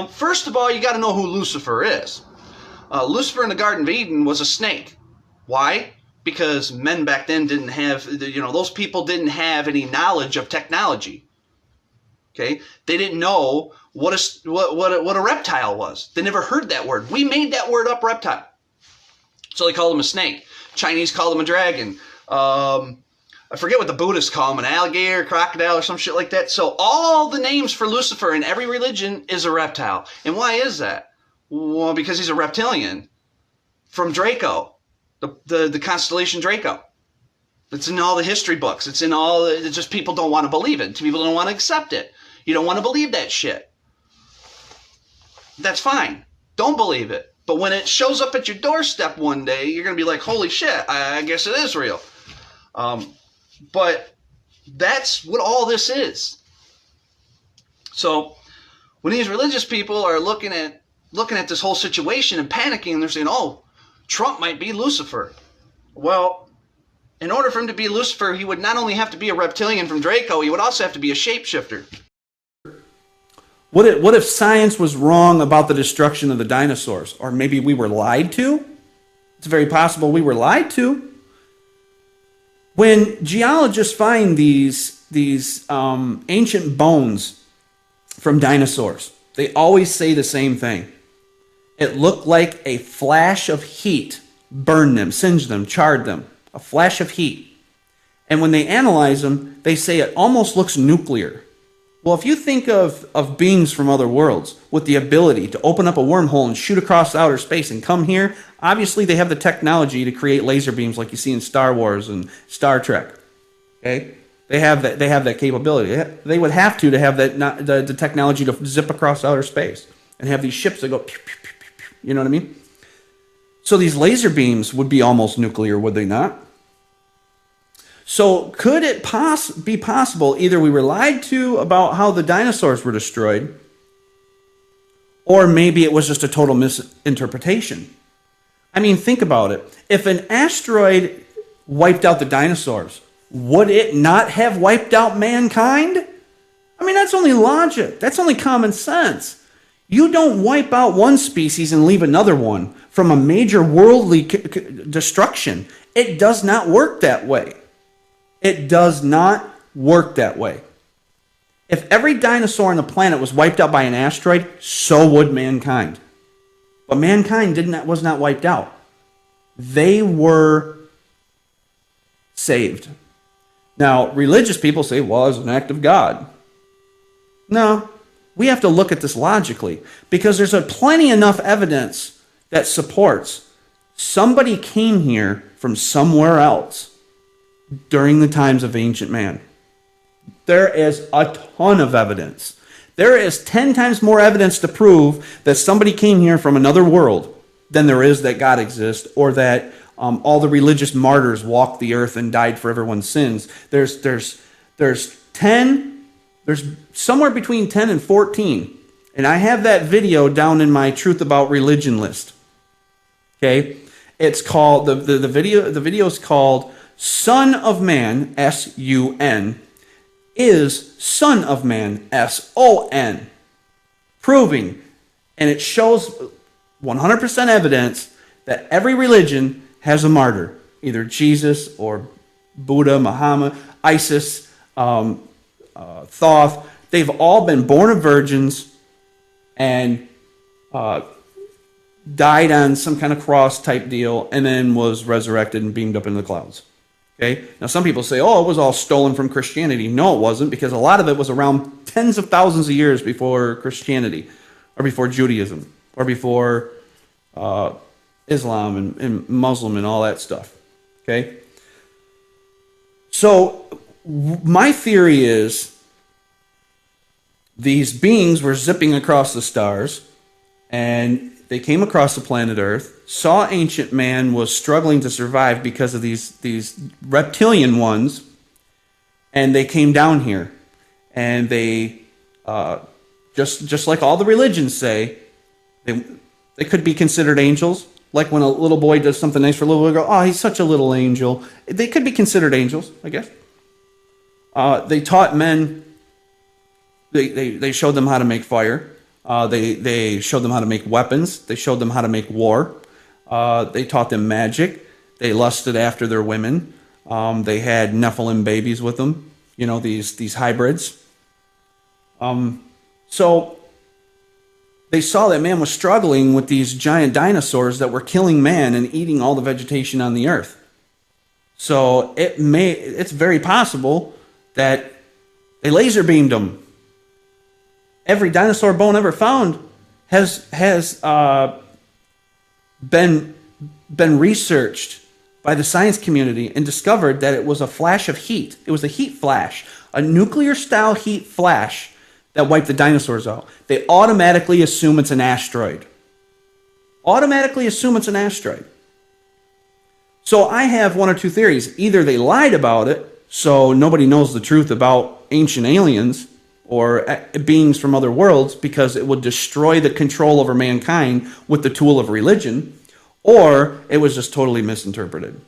First of all, you got to know who Lucifer is. Lucifer in the Garden of Eden was a snake. Why? Because men back then didn't have, those people didn't have any knowledge of technology. Okay, they didn't know what a reptile was. They never heard that word. We made that word up, reptile. So they called him a snake. Chinese called him a dragon. I forget what the Buddhists call him, an alligator, crocodile, or some shit like that. So all the names for Lucifer in every religion is a reptile. And why is that? Well, because he's a reptilian from Draco, the constellation Draco. It's in all the history books. It's in all, it's just people don't want to believe it. People don't want to accept it. You don't want to believe that shit. That's fine. Don't believe it. But when it shows up at your doorstep one day, you're going to be like, holy shit, I guess it is real. But that's what all this is. So when these religious people are looking at this whole situation and panicking, and they're saying, oh, Trump might be Lucifer. Well, in order for him to be Lucifer, he would not only have to be a reptilian from Draco, he would also have to be a shapeshifter. What if science was wrong about the destruction of the dinosaurs? Or maybe we were lied to? It's very possible we were lied to. When geologists find these ancient bones from dinosaurs, they always say the same thing. It looked like a flash of heat burned them, singed them, charred them. A flash of heat. And when they analyze them, they say it almost looks nuclear. Well, if you think of beings from other worlds with the ability to open up a wormhole and shoot across outer space and come here, obviously they have the technology to create laser beams like you see in Star Wars and Star Trek. Okay? They have that capability. They would have to have the technology to zip across outer space and have these ships that go pew, pew, pew, pew, pew. You know what I mean? So these laser beams would be almost nuclear, would they not? So could it be possible either we were lied to about how the dinosaurs were destroyed, or maybe it was just a total misinterpretation? I mean, think about it. If an asteroid wiped out the dinosaurs, would it not have wiped out mankind? I mean, that's only logic. That's only common sense. You don't wipe out one species and leave another one from a major worldly destruction. It does not work that way. It does not work that way. If every dinosaur on the planet was wiped out by an asteroid, so would mankind. But mankind was not wiped out. They were saved. Now, religious people say, well, it's an act of God. No, we have to look at this logically, because there's plenty enough evidence that supports somebody came here from somewhere else during the times of ancient man. There is a ton of evidence. There is 10 times more evidence to prove that somebody came here from another world than there is that God exists, or that all the religious martyrs walked the earth and died for everyone's sins. There's somewhere between 10 and 14. And I have that video down in my Truth About Religion list. Okay? It's called, the video is called Son of Man, S-U-N, is Son of Man, S-O-N, proving, and it shows 100% evidence that every religion has a martyr, either Jesus or Buddha, Muhammad, Isis, Thoth. They've all been born of virgins and died on some kind of cross type deal, and then was resurrected and beamed up into the clouds. Okay? Now some people say, oh, it was all stolen from Christianity. No, it wasn't, because a lot of it was around tens of thousands of years before Christianity, or before Judaism, or before Islam and Muslim and all that stuff. Okay? So my theory is these beings were zipping across the stars, and they came across the planet Earth, saw ancient man was struggling to survive because of these reptilian ones, and they came down here. And they, just like all the religions say, they could be considered angels. Like when a little boy does something nice for a little boy, go, oh, he's such a little angel. They could be considered angels, I guess. They taught men, they showed them how to make fire. They showed them how to make weapons. They showed them how to make war. They taught them magic. They lusted after their women. They had Nephilim babies with them. You know, these hybrids. So they saw that man was struggling with these giant dinosaurs that were killing man and eating all the vegetation on the earth. So it's very possible that they laser beamed them. Every dinosaur bone ever found has been researched by the science community and discovered that it was a flash of heat. It was a heat flash, a nuclear-style heat flash that wiped the dinosaurs out. They automatically assume it's an asteroid. Automatically assume it's an asteroid. So I have one or two theories. Either they lied about it, so nobody knows the truth about ancient aliens or beings from other worlds because it would destroy the control over mankind with the tool of religion, or it was just totally misinterpreted.